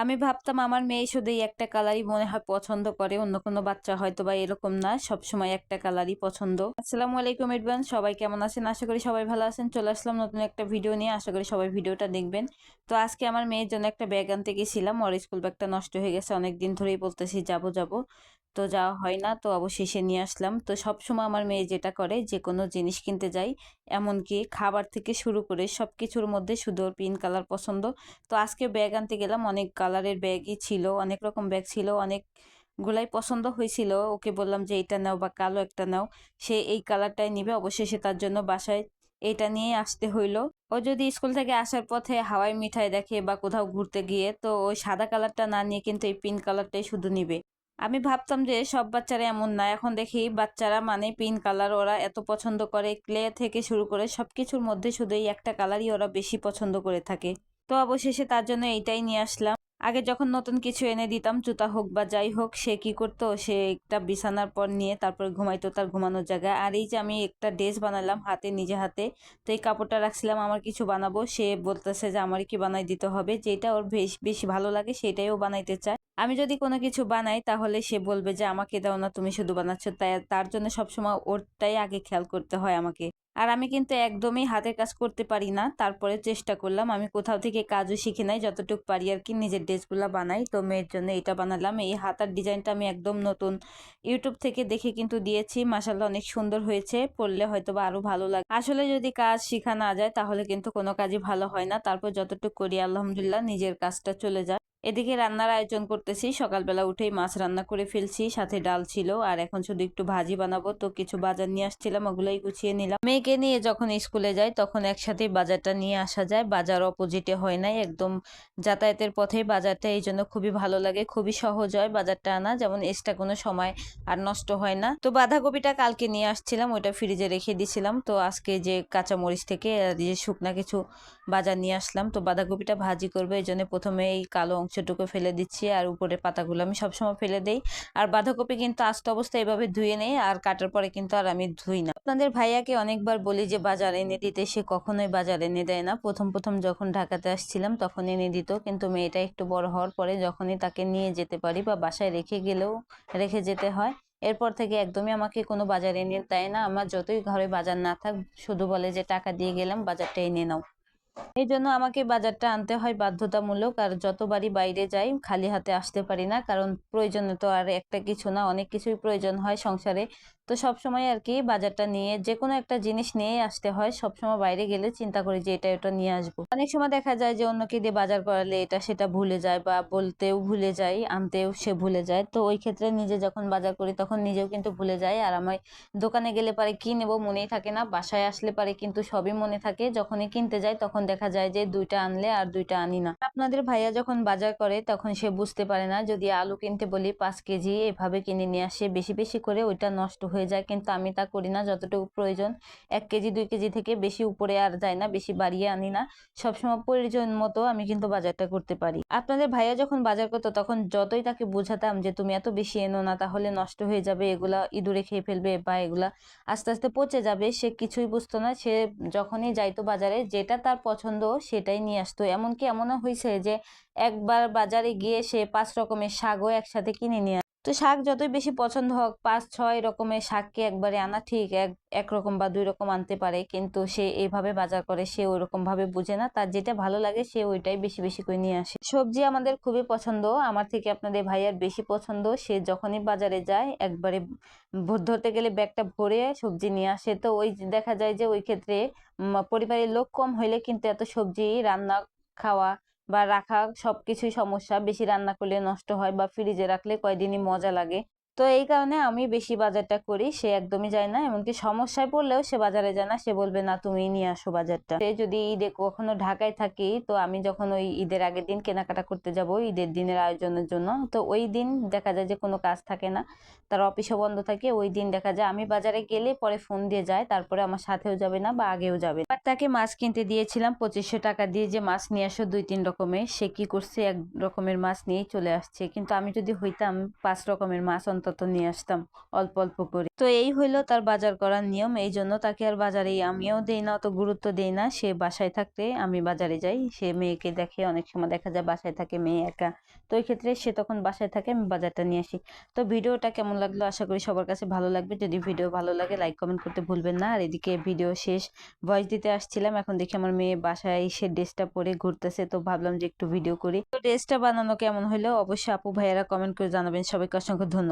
আমি ভাবতাম আমার মেয়ে শুধু এই একটা কালারই মনে হয় পছন্দ করে, অন্য কোনো বাচ্চা হয়তো বা এরকম না, সবসময় একটা কালারই পছন্দ। আসসালামু আলাইকুম এভরিওয়ান, সবাই কেমন আছেন? আশা করি সবাই ভালো আছেন। চলে আসলাম নতুন একটা ভিডিও নিয়ে, আশা করি সবাই ভিডিওটা দেখবেন। তো আজকে আমার মেয়ের জন্য একটা ব্যাগ আনতে গেছিলাম, ওর স্কুল ব্যাগটা নষ্ট হয়ে গেছে, অনেকদিন ধরেই বলতেছি যাব যাব, তো যাওয়া হয় না, তো অবশেষে নিয়ে আসলাম। তো সবসময় আমার মেয়ে যেটা করে, যে কোনো জিনিস কিনতে যাই, এমনকি খাবার থেকে শুরু করে সবকিছুর মধ্যে শুধু ওর পিঙ্ক কালার পছন্দ। তো আজকে ব্যাগ আনতে গেলাম, অনেক কালারের ব্যাগই ছিল, অনেক রকম ব্যাগ ছিল, অনেকগুলাই পছন্দ হয়েছিল। ওকে বললাম যে এইটা নাও বা কালো একটা নাও, সে এই কালারটাই নিবে। অবশেষে তার জন্য বাসায় এইটা নিয়ে আসতে হইলো। ও যদি স্কুল থেকে আসার পথে হাওয়াই মিঠাই দেখে বা কোথাও ঘুরতে গিয়ে, তো ওই সাদা কালারটা না নিয়ে কিন্তু এই পিঙ্ক কালারটাই শুধু নিবে। আমি ভাবতাম যে সব বাচ্চারা এমন না, এখন দেখি বাচ্চারা মানে পিঙ্ক কালার ওরা এত পছন্দ করে, ক্লে থেকে শুরু করে সবকিছুর মধ্যে শুধু এই একটা কালারই ওরা বেশি পছন্দ করে থাকে। তো অবশেষে তার জন্য এইটাই নিয়ে আসলাম। আগে যখন নতুন কিছু এনে দিতাম, জুতা হোক বা যাই হোক, সে কি করতো, সে একটা বিছানার পর নিয়ে তারপর ঘুমাইতো তার ঘুমানোর জায়গায়। আর এই যে আমি একটা ড্রেস বানালাম হাতে, নিজে হাতে, তো এই কাপড়টা রাখছিলাম আমার কিছু বানাবো, সে বলতেছে যে আমারই কি বানাই দিতে হবে, যেটা ওর বেশ বেশি ভালো লাগে সেটাই ও বানাইতে চায়। আমি যদি কোনো কিছু বানাই তাহলে সে বলবে যে আমাকে দাও না, তুমি শুধু বানাচ্ছ, তাই তার জন্য সবসময় ওরটাই আগে খেয়াল করতে হয় আমাকে। আর আমি কিন্তু একদমই হাতের কাজ করতে পারি না, তারপরে চেষ্টা করলাম, আমি কোথাও থেকে কাজও শিখি নাই, যতটুকু পারি আর কি নিজের ড্রেসগুলো বানাই। তো মেয়ের জন্য এটা বানালাম, এই হাতার ডিজাইনটা আমি একদম নতুন ইউটিউব থেকে দেখে কিন্তু দিয়েছি, মাশাআল্লাহ অনেক সুন্দর হয়েছে, পরলে হয়তো বা আরো ভালো লাগে। আসলে যদি কাজ শিখা না যায় তাহলে কিন্তু কোনো কাজই ভালো হয় না, তারপর যতটুকু করি আলহামদুলিল্লাহ নিজের কাজটা চলে যায়। এদিকে রান্নার আয়োজন করতেছি, সকালবেলা উঠেই মাছ রান্না করে ফেলছি, সাথে ডাল ছিল, আর এখন শুধু একটু ভাজি বানাবো। তো কিছু বাজার নিয়ে আসছিলাম, ওগুলাই গুছিয়ে নিলাম। মেয়েকে নিয়ে যখন স্কুলে যাই তখন একসাথে বাজারটা নিয়ে আসা যায়, বাজার অপোজিটে হয় নাই, একদম যাতায়াতের পথেই বাজারটা, এই জন্য খুবই ভালো লাগে, খুবই সহজ হয় বাজারটা আনা, যেমন এক্সট্রা কোনো সময় আর নষ্ট হয় না। তো বাঁধাকপিটা কালকে নিয়ে আসছিলাম, ওইটা ফ্রিজে রেখে দিছিলাম, তো আজকে যে কাঁচামরিচ থেকে আর যে শুকনা কিছু বাজার নিয়ে আসলাম, তো বাঁধাকপিটা ভাজি করবো, এই জন্য প্রথমে এই কালো অংশটুকু ফেলে দিচ্ছি, আর উপরের পাতাগুলো আমি সবসময় ফেলে দেই। আর বাঁধাকপি কিন্তু আস্ত অবস্থায় এভাবে ধুয়ে নেই, আর কাটার পরে কিন্তু আর আমি ধুই না। আপনাদের ভাইয়াকে অনেকবার বলি যে বাজার এনে দিতে, সে কখনোই বাজার এনে দেয় না। প্রথম প্রথম যখন ঢাকাতে আসছিলাম তখন এনে দিত, কিন্তু মেয়েটা একটু বড় হওয়ার পরে যখনই তাকে নিয়ে যেতে পারি বা বাসায় রেখে গেলেও রেখে যেতে হয়, এরপর থেকে একদমই আমাকে কোনো বাজার এনে দেয় না। আমার যতই ঘরে বাজার না থাক, শুধু বলে যে টাকা দিয়ে গেলাম, বাজারটা এনে নাও। এই জন্য আমাকে বাজারটা আনতে হয় বাধ্যতামূলক, আর যতবারই বাইরে যাই খালি হাতে আসতে পারি না, কারণ প্রয়োজনে তো আর একটা কিছু না, অনেক কিছুই প্রয়োজন হয় সংসারে। তো সব সময় আর কি বাজারটা নিয়ে, যে কোনো একটা জিনিস নিয়ে আসতে হয়, সব সময় বাইরে গেলে চিন্তা করি যে এটা ওটা নিয়ে আসবো। অনেক সময় দেখা যায় যে অন্যকে দিয়ে বাজার করালে এটা সেটা ভুলে যায়, বা বলতেও ভুলে যায়, আনতেও সে ভুলে যায়। তো ওই ক্ষেত্রে নিজে যখন বাজার করি তখন নিজেও কিন্তু ভুলে যায়, আর আমি দোকানে গেলে পারে কি নেব মনেই থাকে না, বাসায় আসলে পারে কিন্তু সবই মনে থাকে। যখনই কিনতে যাই তখন দেখা যায় যে দুইটা আনলে আর দুইটা আনি না। আপনাদের ভাইয়া যখন বাজার করে তখন সে বুঝতে পারে না, যদি আলু কিনতে বলি 5 কেজি এভাবে কিনে নিয়ে আসে, বেশি বেশি করে ওইটা নষ্ট হয়ে যায়, কিন্তু আমি তা করি না, যতটুকু প্রয়োজন 1 কেজি 2 কেজি থেকে বেশি উপরে আর যায় না, বেশি বাড়িয়ে আনি না, সবসময় প্রয়োজন মতো আমি কিন্তু বাজারটা করতে পারি। আপনাদের ভাইয়া যখন বাজার করতো তখন যতই তাকে বোঝাতাম যে তুমি এত বেশি এনো না, তাহলে নষ্ট হয়ে যাবে, এগুলা ইঁদুরে খেয়ে ফেলবে বা এগুলা আস্তে আস্তে পচে যাবে, সে কিছুই বুঝতো না। সে যখনই যাইতো বাজারে যেটা তার পছন্দ সেটাই নিয়ে আসতো। এমনকি এমনও হয়েছে যে একবার বাজারে গিয়ে সে 5 রকমের শাকও একসাথে কিনে নিয়ে তো শাক যতই বেশি পছন্দ হোক, 5-6 রকমের শাককে একবারে আনা ঠিক, একরকম বা 2 রকম আনতে পারে, কিন্তু সে এইভাবে বাজার করে, সে ওইরকম ভাবে বুঝে না, তার যেটা ভালো লাগে সে ওইটাই বেশি বেশি করে নিয়ে আসে। সবজি আমাদের খুবই পছন্দ, আমার থেকে আপনাদের ভাইয়ার বেশি পছন্দ। সে যখনই বাজারে যায় একবারে ধরতে গেলে ব্যাগটা ভরে সবজি নিয়ে আসে। তো ওই দেখা যায় যে ওই ক্ষেত্রে পরিবারের লোক কম হইলে কিন্তু এত সবজি রান্না, খাওয়া বা রাখা সবকিছুই সমস্যা, বেশি রান্না করলে নষ্ট হয় বা ফ্রিজে রাখলে কয়দিনই মজা লাগে। তো এই কারণে আমি বেশি বাজারটা করি, সে একদমই যায় না, এমনকি সমস্যায় পড়লেও সে বাজারে যায় না, সে বলবে না তুমি নিয়ে আসো বাজারটা। সে যদি ঈদে কখনো ঢাকায় থাকি, তো আমি যখন ওই ঈদের আগের দিন কেনাকাটা করতে যাব ঈদের দিনের আয়োজনের জন্য, তো ওই দিন দেখা যায় যে কোনো কাজ থাকে না, তার অফিসও বন্ধ থাকে, ওই দিন দেখা যায় আমি বাজারে গেলে পরে ফোন দিয়ে যায়, তারপরে আমার সাথেও যাবে না বা আগেও যাবে। আর তাকে মাছ কিনতে দিয়েছিলাম 2500 টাকা দিয়ে, যে মাছ নিয়ে আসো 2-3 রকমের, সে কি করছে 1 রকমের মাছ নিয়েই চলে আসছে, কিন্তু আমি যদি হইতাম 5 রকমের মাছ অন্তত তত নিয়ে আসতাম অল্প অল্প করে। তো এই হইলো তার বাজার করার নিয়ম, এই জন্য তাকে আর বাজারে আমিও দেই না, অত গুরুত্ব দেই না। সে বাসায় থাকতে আমি বাজারে যাই, সে মেয়েকে দেখে, অনেক সময় দেখা যায় বাসায় থাকে মেয়ে একা, তো ওই ক্ষেত্রে সে তখন বাসায় থাকে, আমি বাজারটা নিয়ে আসি। তো ভিডিওটা কেমন লাগলো, আশা করি সবার কাছে ভালো লাগবে। যদি ভিডিও ভালো লাগে লাইক কমেন্ট করতে ভুলবেন না। আর এদিকে ভিডিও শেষ, ভয়েস দিতে আসছিলাম, এখন দেখি আমার মেয়ে বাসায় এসে ড্রেসটা পরে ঘুরতেছে, তো ভাবলাম যে একটু ভিডিও করি। তো ড্রেসটা বানানো কেমন হলো অবশ্যই আপু ভাইয়ারা কমেন্ট করে জানাবেন। সবাইকে অসংখ্য ধন্যবাদ।